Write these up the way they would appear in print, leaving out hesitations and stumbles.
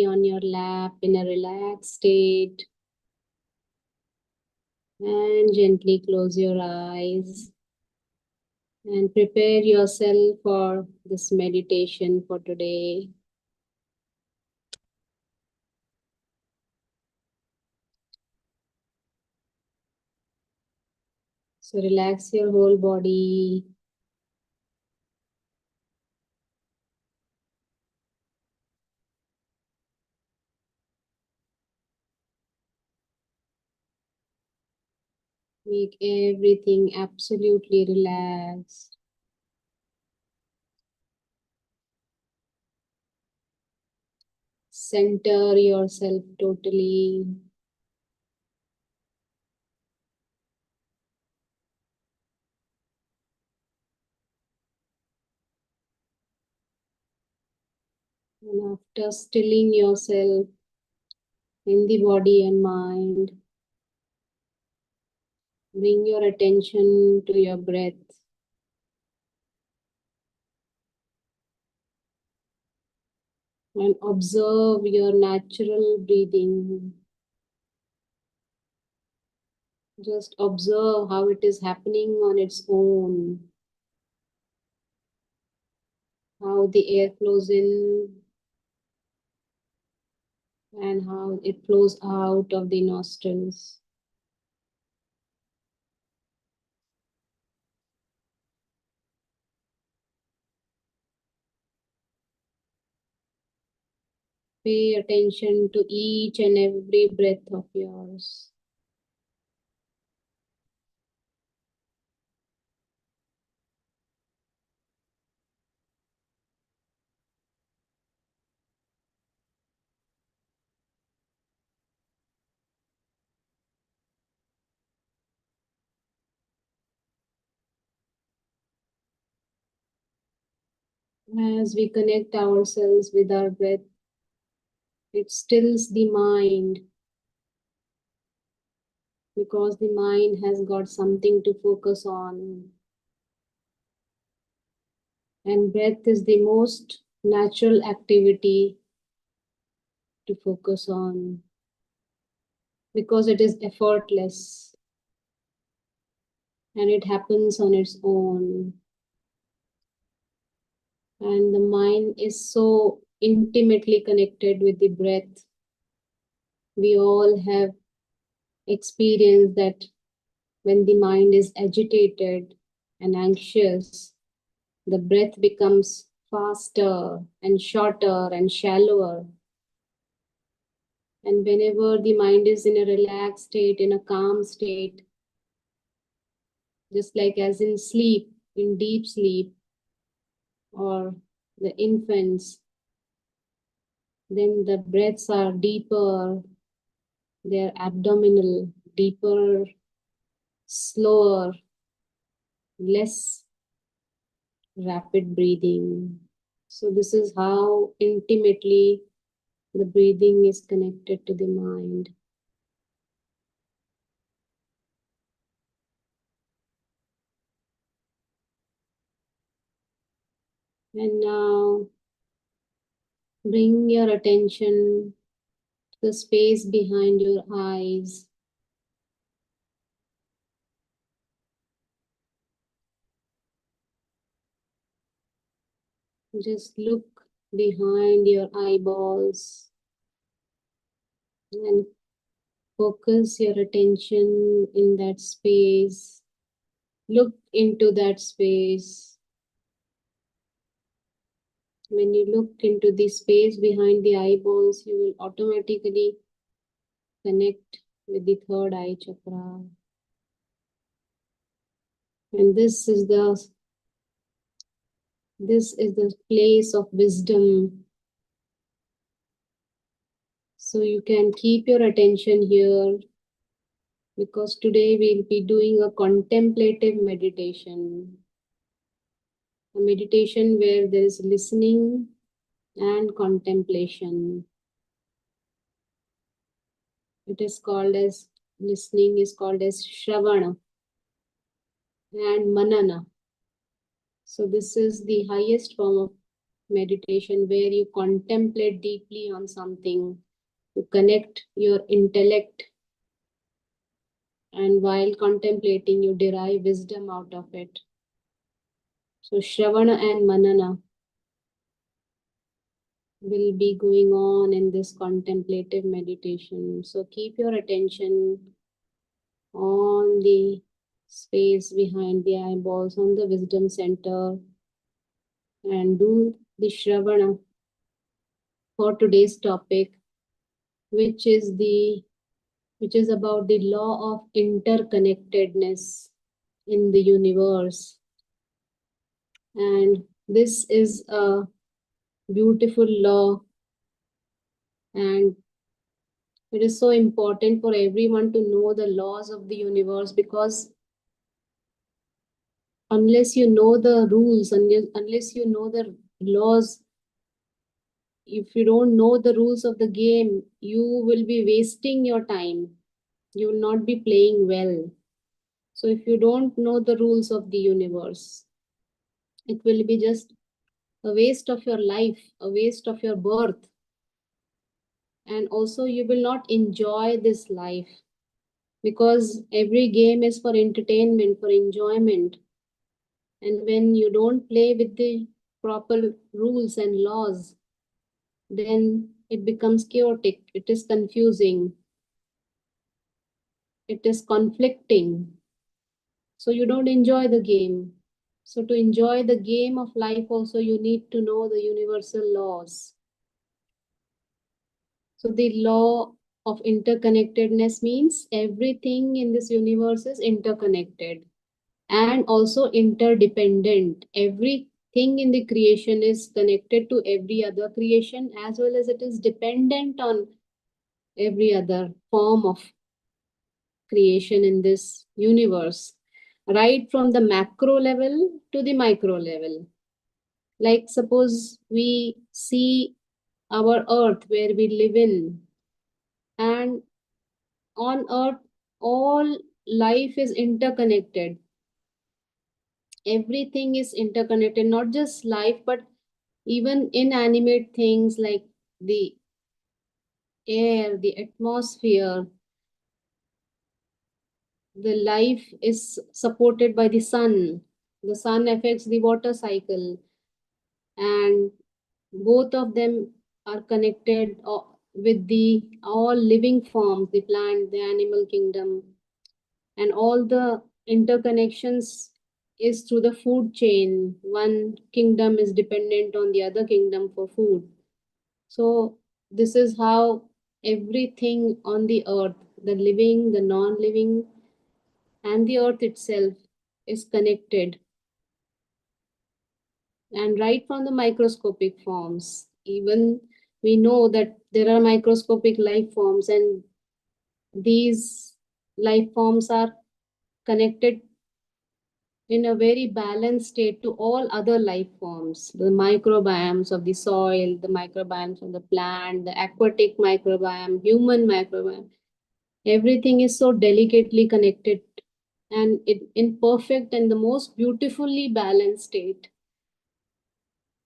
on your lap in a relaxed state, and gently close your eyes and prepare yourself for this meditation for today. So relax your whole body. Make everything absolutely relaxed. Center yourself totally. And after stilling yourself in the body and mind, bring your attention to your breath. And observe your natural breathing. Just observe how it is happening on its own. How the air flows in and how it flows out of the nostrils. Pay attention to each and every breath of yours. As we connect ourselves with our breath, it stills the mind because the mind has got something to focus on. And breath is the most natural activity to focus on because it is effortless and it happens on its own. And the mind is so intimately connected with the breath. We all have experienced that when the mind is agitated and anxious, the breath becomes faster and shorter and shallower. And whenever the mind is in a relaxed state, in a calm state, just like as in sleep, in deep sleep, or the infants, then the breaths are deeper, they're abdominal, deeper, slower, less rapid breathing. So this is how intimately the breathing is connected to the mind. And now bring your attention to the space behind your eyes. Just look behind your eyeballs and focus your attention in that space. Look into that space. When you look into the space behind the eyeballs, you will automatically connect with the third eye chakra. And this is the place of wisdom. So you can keep your attention here because today we'll be doing a contemplative meditation. A meditation where there is listening and contemplation. It is called as, listening is called as Shravana and Manana. So this is the highest form of meditation where you contemplate deeply on something, you connect your intellect, and while contemplating, you derive wisdom out of it. So, Shravana and Manana will be going on in this contemplative meditation. So, keep your attention on the space behind the eyeballs, on the wisdom center, and do the Shravana for today's topic, which is the which is about the law of interconnectedness in the universe. And this is a beautiful law, and it is so important for everyone to know the laws of the universe, because unless you know the rules, unless you know the laws, if you don't know the rules of the game, you will be wasting your time. You will not be playing well. So if you don't know the rules of the universe, it will be just a waste of your life, a waste of your birth. And also you will not enjoy this life, because every game is for entertainment, for enjoyment. And when you don't play with the proper rules and laws, then it becomes chaotic, it is confusing, it is conflicting. So you don't enjoy the game. So to enjoy the game of life also, you need to know the universal laws. So the law of interconnectedness means everything in this universe is interconnected and also interdependent. Everything in the creation is connected to every other creation, as well as it is dependent on every other form of creation in this universe, right from the macro level to the micro level. Like suppose we see our earth where we live in, and on earth all life is interconnected. Everything is interconnected, not just life, but even inanimate things like the air, the atmosphere. The life is supported by the sun. The sun affects the water cycle, and both of them are connected with the all living forms, the plant, the animal kingdom, and all the interconnections is through the food chain. One kingdom is dependent on the other kingdom for food. So this is how everything on the earth, the living, the non-living, and the earth itself is connected. And right from the microscopic forms, even we know that there are microscopic life forms, and these life forms are connected in a very balanced state to all other life forms. The microbiomes of the soil, the microbiomes of the plant, the aquatic microbiome, human microbiome, everything is so delicately connected, and in perfect and the most beautifully balanced state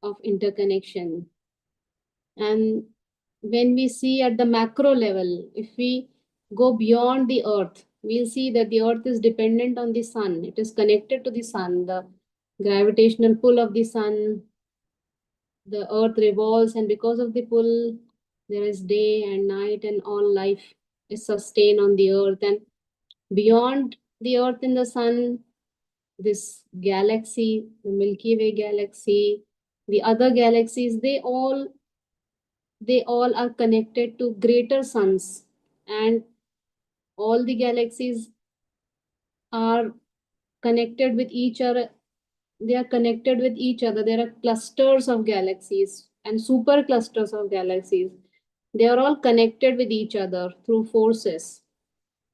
of interconnection. And when we see at the macro level, if we go beyond the earth, we'll see that the earth is dependent on the sun. It is connected to the sun. The gravitational pull of the sun, the earth revolves, and because of the pull, there is day and night, and all life is sustained on the earth. And beyond the earth and the sun, this galaxy, the Milky Way galaxy, the other galaxies, they all are connected to greater suns, and all the galaxies are connected with each other. They are connected with each other. There are clusters of galaxies and super clusters of galaxies. They are all connected with each other through forces.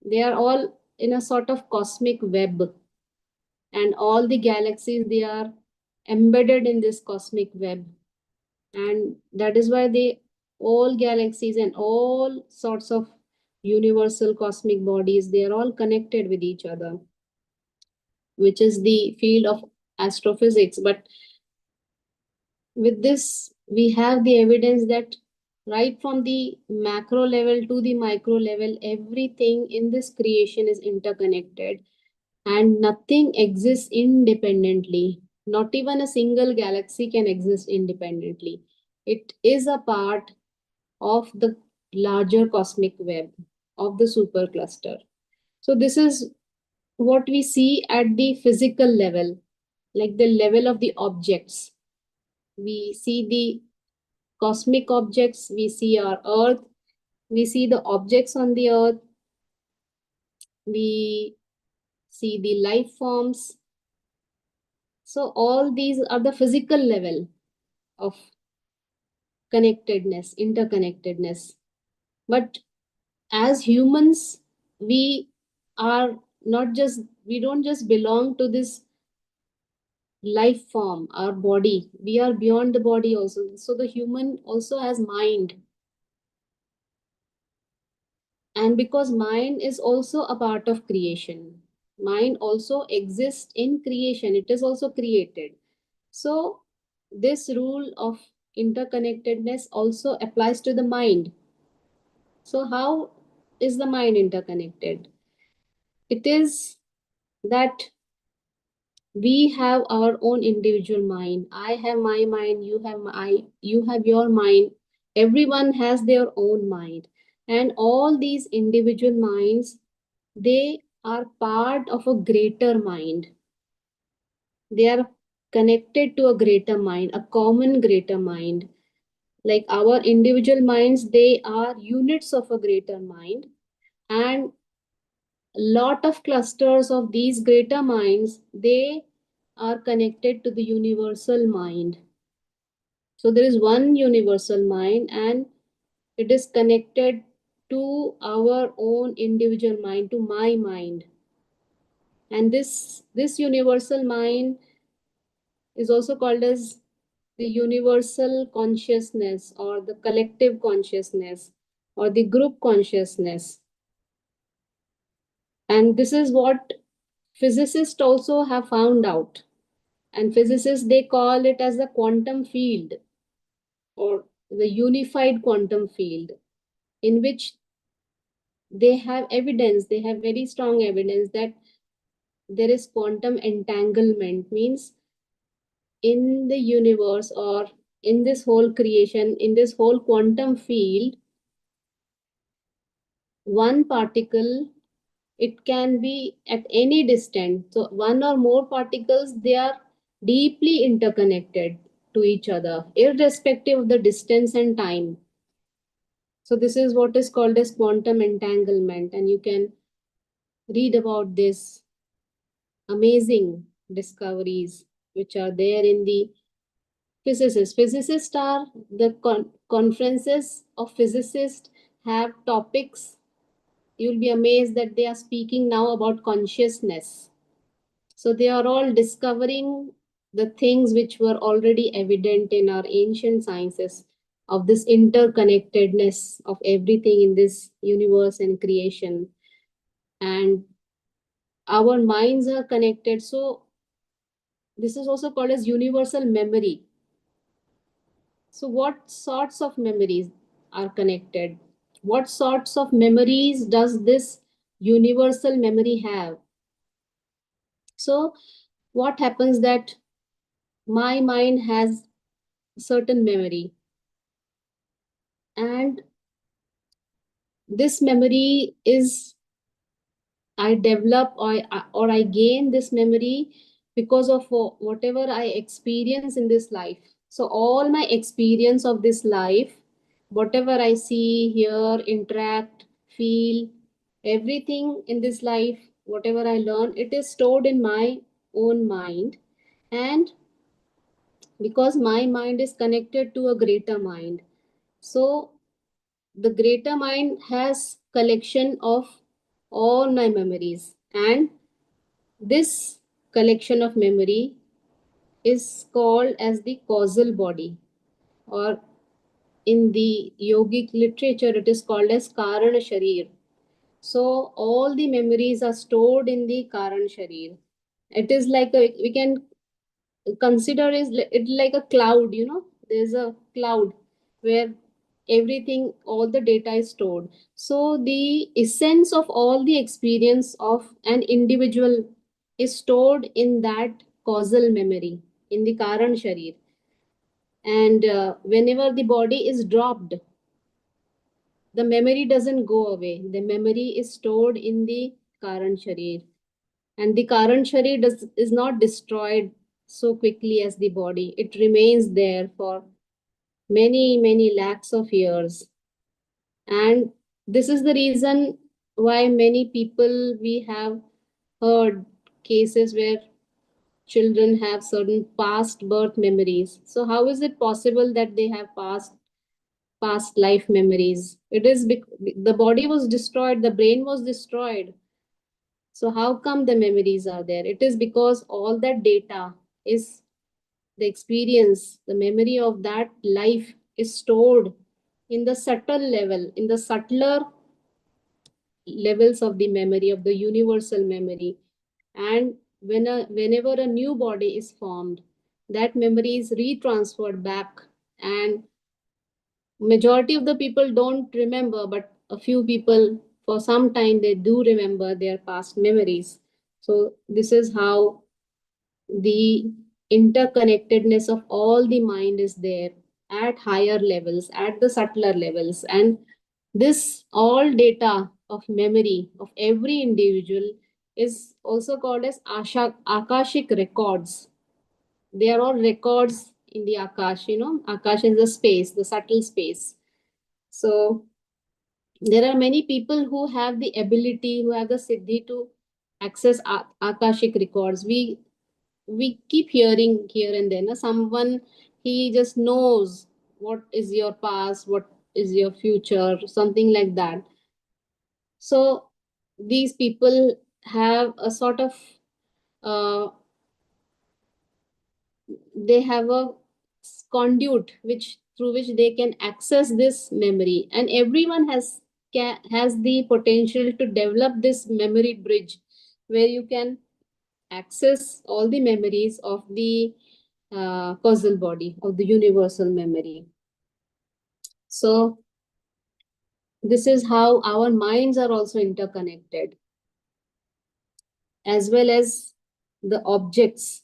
They are all in a sort of cosmic web, and all the galaxies, they are embedded in this cosmic web. And that is why they all galaxies and all sorts of universal cosmic bodies, they are all connected with each other, which is the field of astrophysics. But With this, we have the evidence that right from the macro level to the micro level, everything in this creation is interconnected and nothing exists independently. Not even a single galaxy can exist independently. It is a part of the larger cosmic web of the supercluster. So, this is what we see at the physical level, like the level of the objects. We see the cosmic objects, we see our Earth, we see the objects on the Earth, we see the life forms. So, all these are the physical level of connectedness, interconnectedness. But as humans, we are not just, we don't just belong to this life form, our body. We are beyond the body also. So, the human also has mind. And because mind is also a part of creation, mind also exists in creation, it is also created. So, this rule of interconnectedness also applies to the mind. So, how is the mind interconnected? It is that we have our own individual mind. I have my mind, you have your mind. Everyone has their own mind. And all these individual minds, they are part of a greater mind. They are connected to a greater mind, a common greater mind. Like our individual minds, they are units of a greater mind. And a lot of clusters of these greater minds, they are connected to the universal mind. So there is one universal mind, and it is connected to our own individual mind, to my mind. And this universal mind is also called as the universal consciousness or the collective consciousness or the group consciousness. And this is what physicists also have found out. And physicists, they call it as the quantum field or the unified quantum field, in which they have evidence, they have very strong evidence that there is quantum entanglement, means in the universe or in this whole creation, in this whole quantum field, one particle, it can be at any distance. So one or more particles, they are deeply interconnected to each other, irrespective of the distance and time. So this is what is called as quantum entanglement, and you can read about this amazing discoveries which are there in the physicists. Physicists are the conferences of physicists have topics. You'll be amazed that they are speaking now about consciousness. So they are all discovering the things which were already evident in our ancient sciences of this interconnectedness of everything in this universe and creation. And our minds are connected. So this is also called as universal memory. So what sorts of memories are connected? What sorts of memories does this universal memory have? So what happens that my mind has certain memory, and this memory is, I develop or I gain this memory because of whatever I experience in this life. So all my experience of this life, whatever I see, hear, interact, feel, everything in this life, whatever I learn, it is stored in my own mind. And because my mind is connected to a greater mind, so the greater mind has collection of all my memories, and this collection of memory is called as the causal body, or in the yogic literature it is called as karana sharir. So all the memories are stored in the karana sharir. It is like we can consider is it like a cloud, you know, there's a cloud where everything, all the data is stored. So the essence of all the experience of an individual is stored in that causal memory, in the karan sharir. And whenever the body is dropped, the memory doesn't go away. The memory is stored in the karan sharir, and the karan sharir is not destroyed so quickly as the body. It remains there for many lakhs of years. And this is the reason why many people, we have heard cases where children have certain past birth memories. So how is it possible that they have past life memories? It is the body was destroyed, the brain was destroyed. So how come the memories are there? It is because all that data is, the experience, the memory of that life is stored in the subtle level, in the subtler levels of the memory, of the universal memory. And whenever a new body is formed, that memory is retransferred back. And majority of the people don't remember, but a few people, for some time, they do remember their past memories. So this is how the interconnectedness of all the mind is there at higher levels, at the subtler levels. And this all data of memory of every individual is also called as akashic records. They are all records in the akash, you know, akash is the space, the subtle space. So there are many people who have the ability, who have the siddhi to access akashic records. We keep hearing here and then, someone, he just knows what is your past, what is your future, something like that. So these people have a sort of uh, they have a conduit which, through which they can access this memory, and everyone has the potential to develop this memory bridge where you can access all the memories of the causal body, of the universal memory. So this is how our minds are also interconnected, as well as the objects.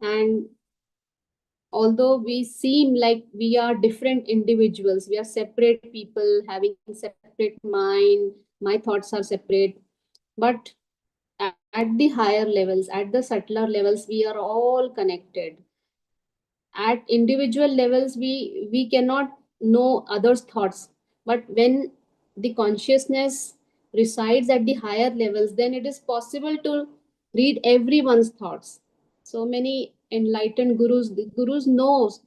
And although we seem like we are different individuals, we are separate people having separate mind, my thoughts are separate, but at the higher levels, at the subtler levels, we are all connected. At individual levels, we cannot know others thoughts, but when the consciousness resides at the higher levels, then it is possible to read everyone's thoughts. So many enlightened gurus, the gurus knows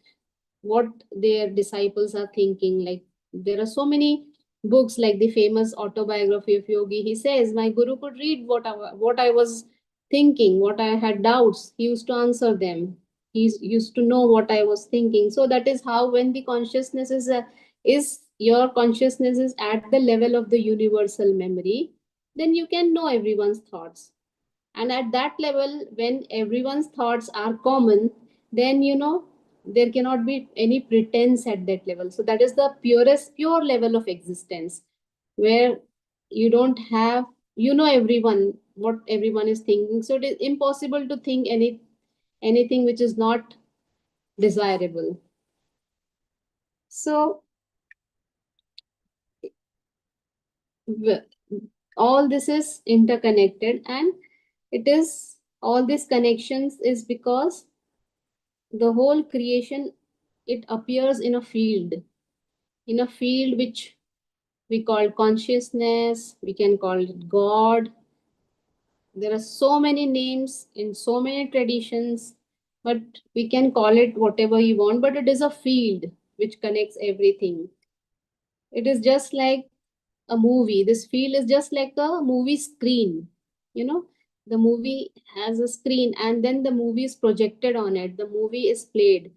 what their disciples are thinking. Like, there are so many books, like the famous autobiography of Yogi. He says, my guru could read what I was thinking, what I had doubts. He used to answer them. He used to know what I was thinking. So that is how, when the consciousness is your consciousness is at the level of the universal memory, then you can know everyone's thoughts. And at that level, when everyone's thoughts are common, then there cannot be any pretense at that level. So that is the pure level of existence, where you don't have, everyone, what everyone is thinking. So it is impossible to think anything which is not desirable. So w- all this is interconnected, and it is, all these connections is because the whole creation, it appears in a field which we call consciousness, we can call it God. There are so many names in so many traditions, but we can call it whatever you want, but it is a field which connects everything. It is just like a movie. This field is just like a movie screen. You know, the movie has a screen, and then the movie is projected on it. The movie is played,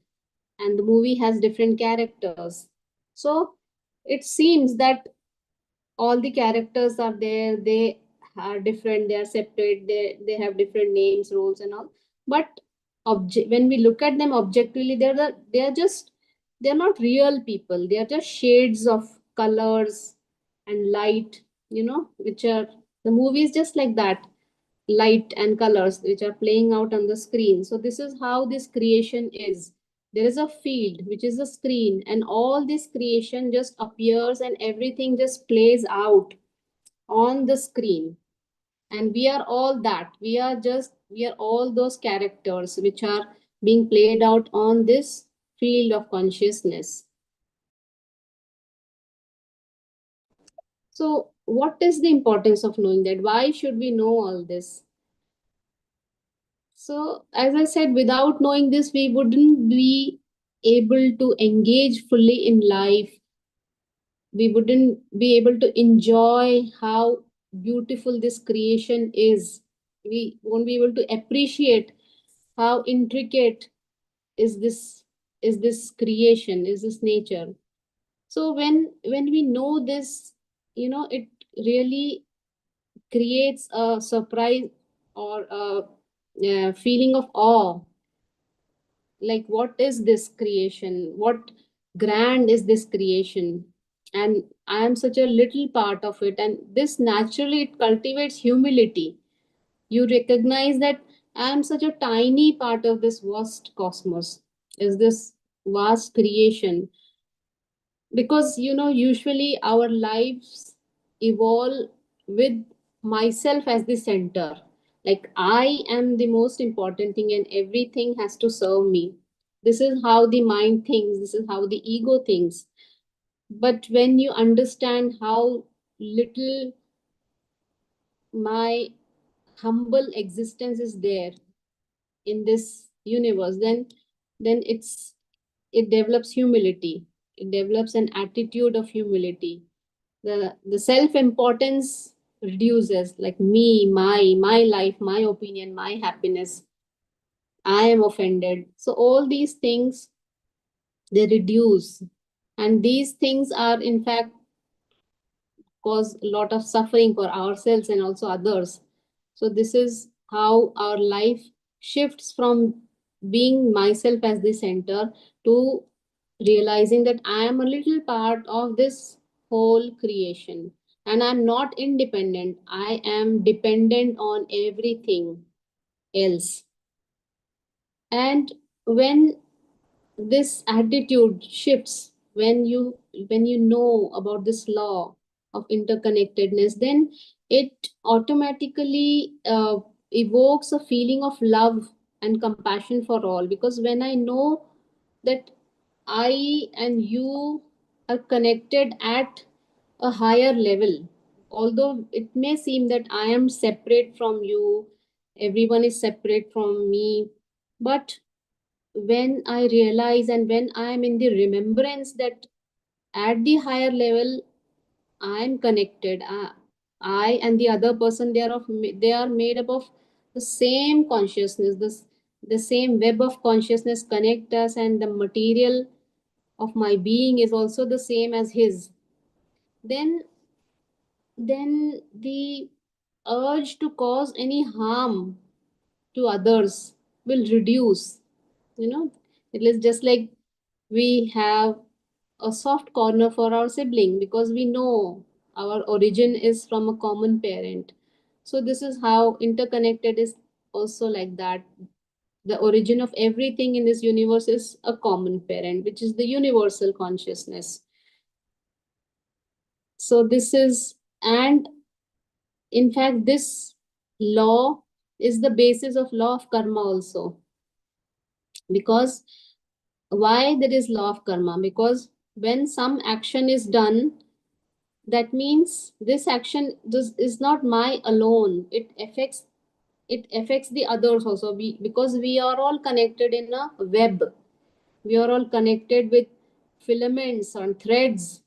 and the movie has different characters. So it seems that all the characters are there. They are different. They are separate. They have different names, roles, and all. But when we look at them objectively, they're not real people. They are just shades of colors and light, which are the movies just like that, light and colors which are playing out on the screen. So this is how this creation is. There is a field which is a screen, and all this creation just appears and everything just plays out on the screen. And we are all that. We are all those characters which are being played out on this field of consciousness. So what is the importance of knowing that? Why should we know all this? So, as I said, without knowing this, we wouldn't be able to engage fully in life. We wouldn't be able to enjoy how beautiful this creation is. We won't be able to appreciate how intricate is this creation, is this nature. So when we know this, it really creates a surprise or a feeling of awe. Like, what is this creation? What grand is this creation? And I am such a little part of it, and this naturally it cultivates humility. You recognize that I am such a tiny part of this vast cosmos, is this vast creation. Because usually our lives evolve with myself as the center. Like, I am the most important thing and everything has to serve me. This is how the mind thinks, this is how the ego thinks. But when you understand how little my humble existence is there in this universe, then it develops humility. It develops an attitude of humility. The self importance reduces. Like, me, my life, my opinion, my happiness, I am offended. So all these things, they reduce, and these things are in fact cause a lot of suffering for ourselves and also others. So this is how our life shifts from being myself as the center to realizing that I am a little part of this whole creation, and I'm not independent. I am dependent on everything else. And when this attitude shifts, when you know about this law of interconnectedness, then it automatically evokes a feeling of love and compassion for all. Because when I know that I and you are connected at a higher level, although it may seem that I am separate from you, everyone is separate from me, but when I realize and when I am in the remembrance that at the higher level I am connected, I and the other person, they are made up of the same consciousness. The same web of consciousness connect us, and the material of my being is also the same as his. Then the urge to cause any harm to others will reduce. you know it is just like we have a soft corner for our sibling because we know our origin is from a common parent. So this is how interconnected is also like that. The origin of everything in this universe is a common parent, which is the universal consciousness. So this is, and in fact, this law is the basis of law of karma also. Because why there is law of karma? Because when some action is done, that means this action is not my alone. It affects the others also. Because we are all connected in a web. We are all connected with filaments and threads.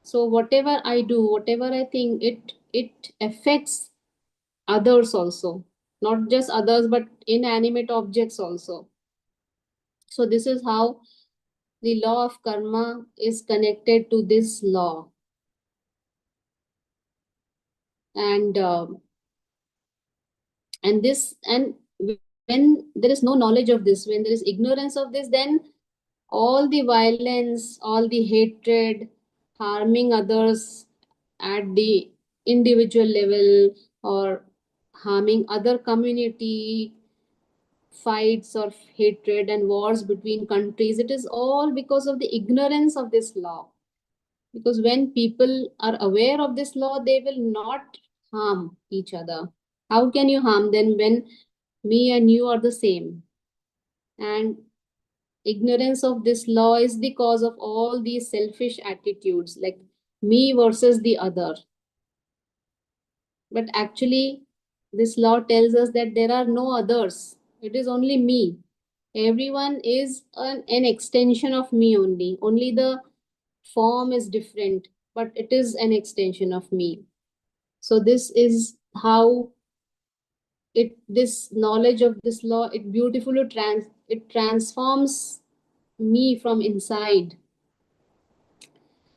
So whatever I do, whatever I think, it affects others also. Not just others, but inanimate objects also. So this is how the law of karma is connected to this law. And and this and when there is no knowledge of this, when there is ignorance of this, then all the violence, all the hatred, harming others at the individual level, or harming other community, fights or hatred and wars between countries, it is all because of the ignorance of this law. Because when people are aware of this law, they will not harm each other. How can you harm them when me and you are the same? And ignorance of this law is the cause of all these selfish attitudes, like me versus the other. But actually, this law tells us that there are no others. It is only me. Everyone is an extension of me only. Only the form is different, but it is an extension of me. So this is how this knowledge of this law, it beautifully it transforms me from inside.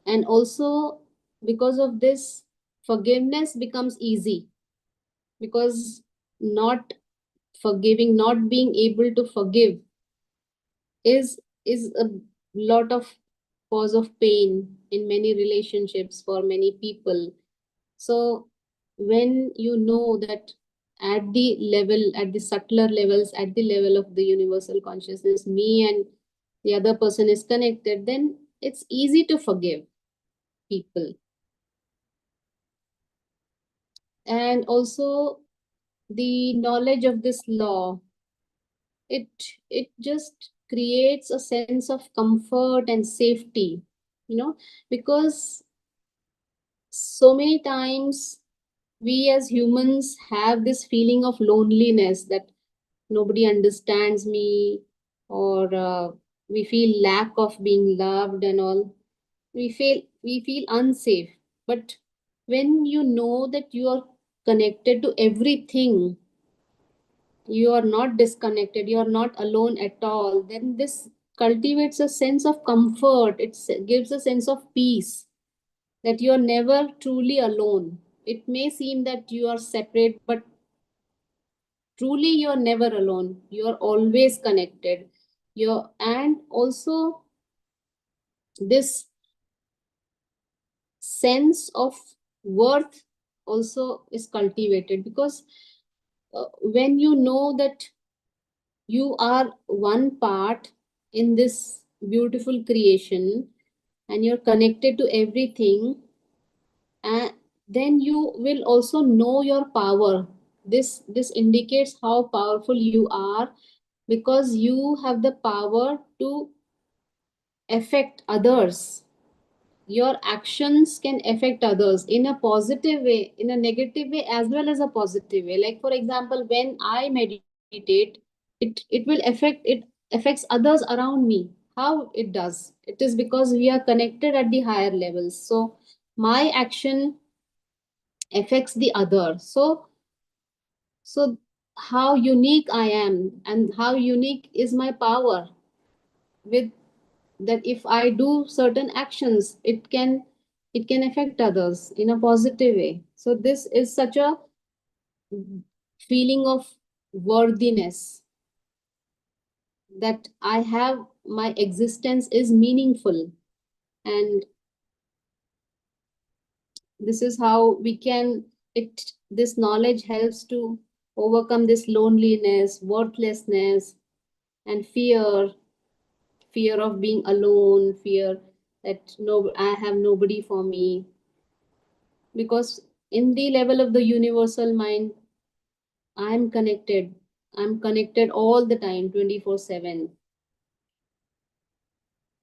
And also, because of this, forgiveness becomes easy, because not forgiving, not being able to forgive is a lot of cause of pain in many relationships for many people. So when you know that at the level, at the subtler levels, at the level of the universal consciousness, me and the other person is connected, then it's easy to forgive people. And also, the knowledge of this law, it it just creates a sense of comfort and safety, you know, because so many times we as humans have this feeling of loneliness, that nobody understands me, or we feel lack of being loved and all. We feel unsafe. But when you know that you are connected to everything, you are not disconnected, you are not alone at all, then this cultivates a sense of comfort. It gives a sense of peace, that you are never truly alone. It may seem that you are separate, but truly you are never alone. You are always connected. And also, this sense of worth also is cultivated, because when you know that you are one part in this beautiful creation, and you're connected to everything, and then you will also know your power. This indicates how powerful you are, because you have the power to affect others. Your actions can affect others in a positive way, in a negative way, as well as a positive way. Like for example, when I meditate, it will affects others around me. How it does? It is because we are connected at the higher levels. So my action affects the other. So how unique I am, and how unique is my power, with that if I do certain actions, it can affect others in a positive way. So this is such a feeling of worthiness, that I have, my existence is meaningful. And this is how we can, it this knowledge helps to overcome this loneliness, worthlessness, and fear of being alone, fear that no, I have nobody for me. Because in the level of the universal mind, I'm connected all the time, 24/7.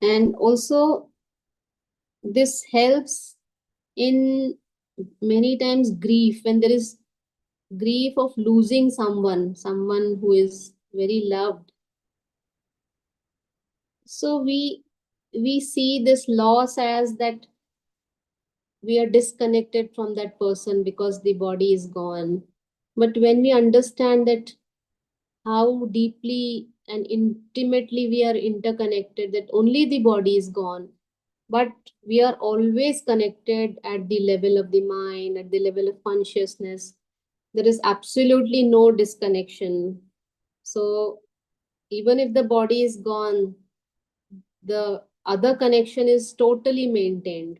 And also, this helps in many times grief, when there is grief of losing someone who is very loved. So we see this loss as that we are disconnected from that person because the body is gone. But when we understand that how deeply and intimately we are interconnected, that only the body is gone, but we are always connected at the level of the mind, at the level of consciousness. There is absolutely no disconnection. So even if the body is gone, the other connection is totally maintained.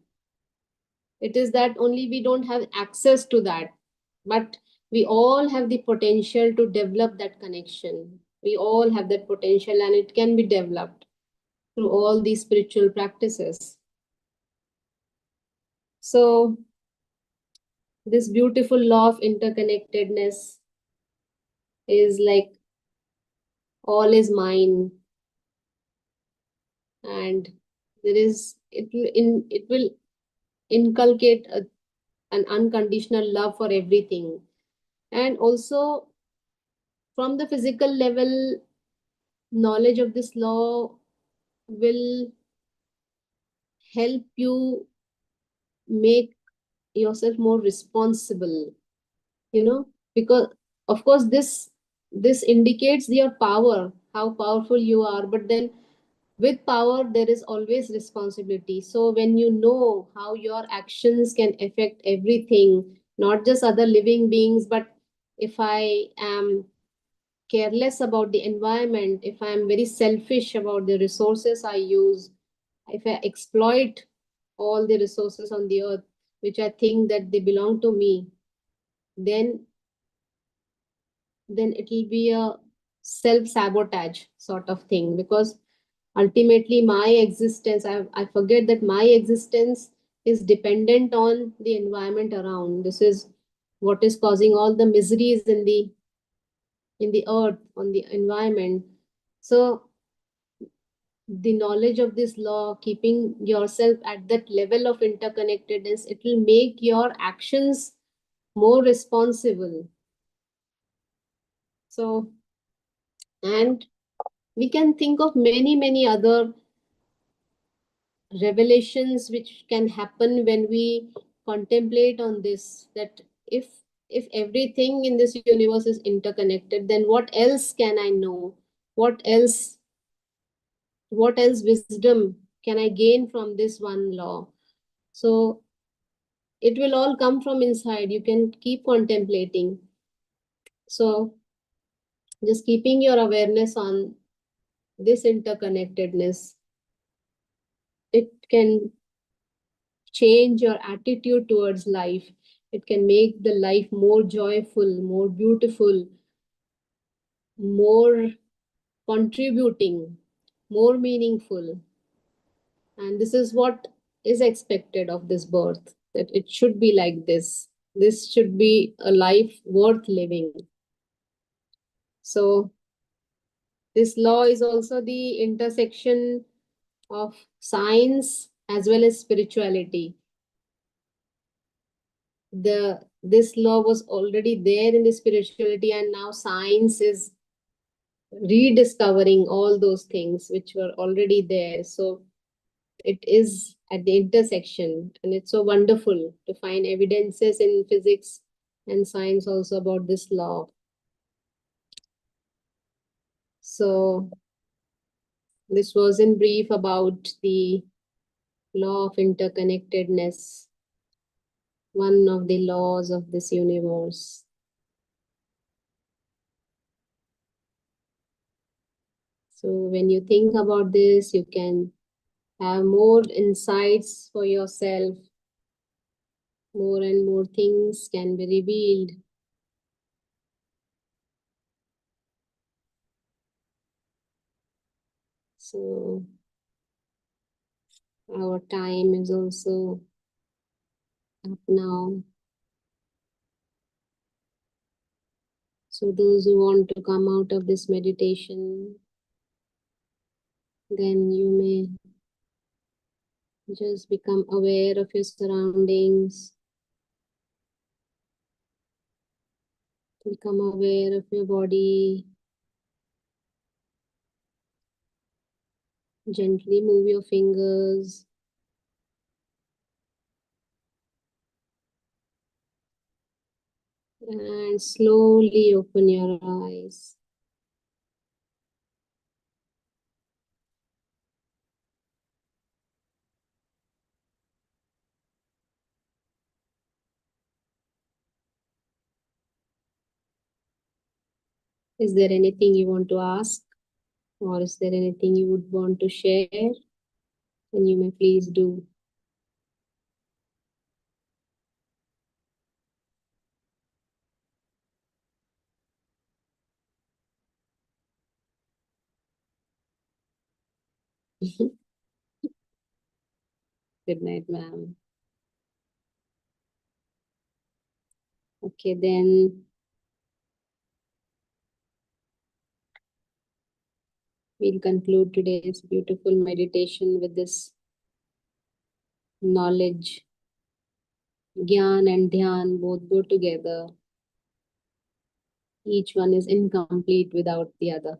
It is that only we don't have access to that, but we all have the potential to develop that connection. We all have that potential, and it can be developed through all these spiritual practices. So this beautiful law of interconnectedness is like all is mine, and it will inculcate an unconditional love for everything. And also from the physical level, knowledge of this law will help you make yourself more responsible, you know, because of course this indicates your power, how powerful you are, but then with power there is always responsibility. So when you know how your actions can affect everything, not just other living beings, but if I am careless about the environment, if I am very selfish about the resources I use, if I exploit all the resources on the earth, which I think that they belong to me, then it will be a self-sabotage sort of thing, because ultimately my existence, I forget that my existence is dependent on the environment around. This is what is causing all the miseries in the earth, on the environment. So the knowledge of this law, keeping yourself at that level of interconnectedness, it will make your actions more responsible. So, and we can think of many other revelations which can happen when we contemplate on this, that if everything in this universe is interconnected, then what else can I know? What else, what else wisdom can I gain from this one law? So it will all come from inside. You can keep contemplating. So just keeping your awareness on this interconnectedness, it can change your attitude towards life. It can make the life more joyful, more beautiful, more contributing, more meaningful. And this is what is expected of this birth, that it should be like this. This should be a life worth living. So this law is also the intersection of science as well as spirituality. This law was already there in the spirituality, and now science is rediscovering all those things which were already there. So it is at the intersection, and it's so wonderful to find evidences in physics and science also about this law. So this was in brief about the law of interconnectedness, one of the laws of this universe. So when you think about this, you can have more insights for yourself. More and more things can be revealed. So our time is also up now. So those who want to come out of this meditation, then you may just become aware of your surroundings. Become aware of your body. Gently move your fingers. And slowly open your eyes. Is there anything you want to ask, or is there anything you would want to share? Then you may please do. Good night, ma'am. Okay, then we'll conclude today's beautiful meditation with this knowledge. Gyan and Dhyan both go together. Each one is incomplete without the other.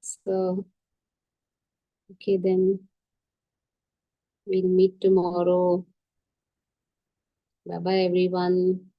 So, okay, then we'll meet tomorrow. Bye bye, everyone.